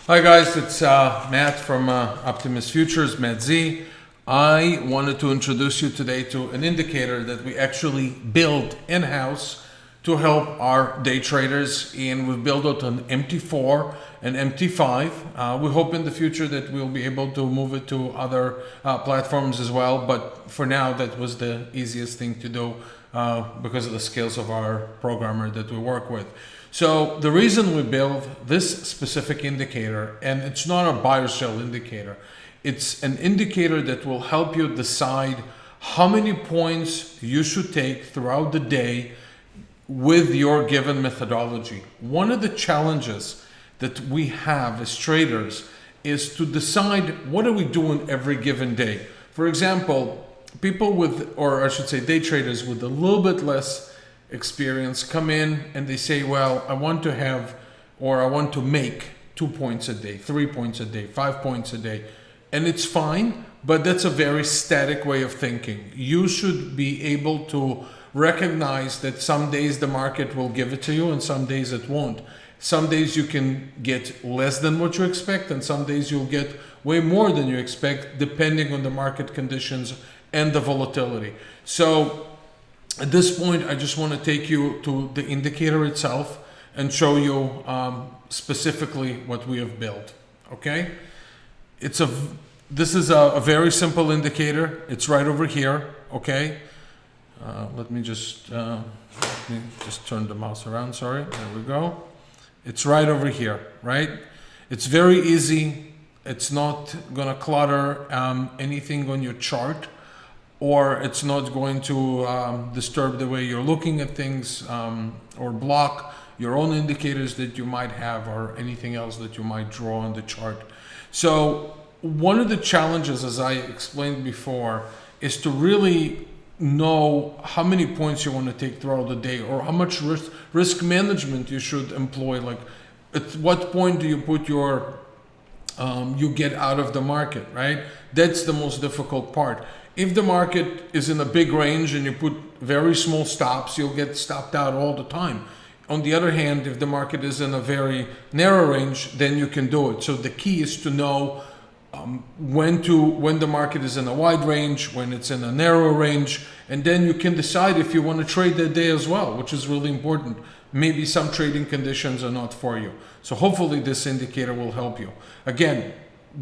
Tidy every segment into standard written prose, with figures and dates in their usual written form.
Hi guys, it's Matt from Optimus Futures, Matt Z. I wanted to introduce you today to an indicator that we actually build in-house to help our day traders, and we've built it on MT4 and MT5. We hope in the future that we'll be able to move it to other platforms as well, but for now that was the easiest thing to do because of the skills of our programmer that we work with. So the reason we build this specific indicator, and it's not a buy or sell indicator, it's an indicator that will help you decide how many points you should take throughout the day with your given methodology. One of the challenges that we have as traders is to decide what are we doing every given day. For example, people with, or I should say day traders with a little bit less experience come in and they say, well, I want to have, or I want to make 2 points a day, 3 points a day, 5 points a day. And it's fine, but that's a very static way of thinking. You should be able to recognize that some days the market will give it to you and some days it won't. Some days you can get less than what you expect, and some days you'll get way more than you expect, depending on the market conditions and the volatility. So at this point, I just want to take you to the indicator itself and show you specifically what we have built. Okay, this is a very simple indicator. It's right over here. Okay, let me just turn the mouse around. Sorry, there we go. It's right over here. Right, it's very easy. It's not gonna clutter anything on your chart, or it's not going to disturb the way you're looking at things or block your own indicators that you might have or anything else that you might draw on the chart. So one of the challenges, as I explained before, is to really know how many points you want to take throughout the day, or how much risk management you should employ. Like, at what point do you put your you get out of the market, right? That's the most difficult part. If the market is in a big range and you put very small stops, you'll get stopped out all the time. On the other hand, if the market is in a very narrow range, then you can do it. So the key is to know when the market is in a wide range, when it's in a narrow range, and then you can decide if you want to trade that day as well, which is really important. Maybe some trading conditions are not for you. So hopefully this indicator will help you. Again,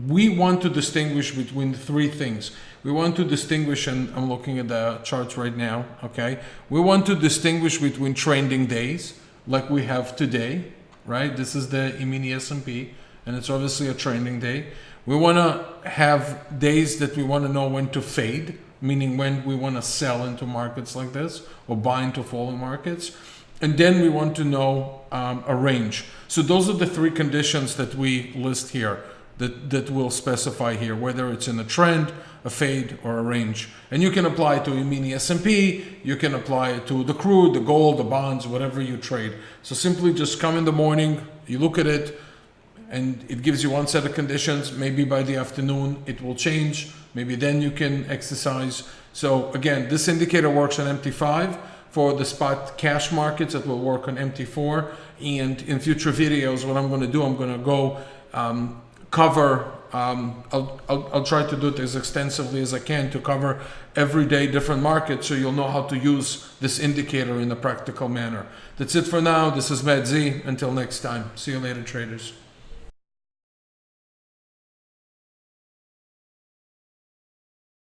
we want to distinguish between three things. We want to distinguish, and I'm looking at the charts right now, okay? We want to distinguish between trending days, like we have today, right? This is the mini S&P, and it's obviously a trending day. We want to have days that we want to know when to fade, meaning when we want to sell into markets like this or buy into falling markets. And then we want to know a range. So those are the three conditions that we list here, that we'll specify here, whether it's in a trend, a fade, or a range. And you can apply it to a mini S&P, you can apply it to the crude, the gold, the bonds, whatever you trade. So simply just come in the morning, you look at it, and it gives you one set of conditions. Maybe by the afternoon it will change. Maybe then you can exercise. So again, this indicator works on MT5 for the spot cash markets. It will work on MT4. And in future videos, what I'm going to do, I'm going to go cover, I'll try to do it as extensively as I can to cover everyday different markets, so you'll know how to use this indicator in a practical manner. That's it for now. This is Matt Z. Until next time. See you later, traders.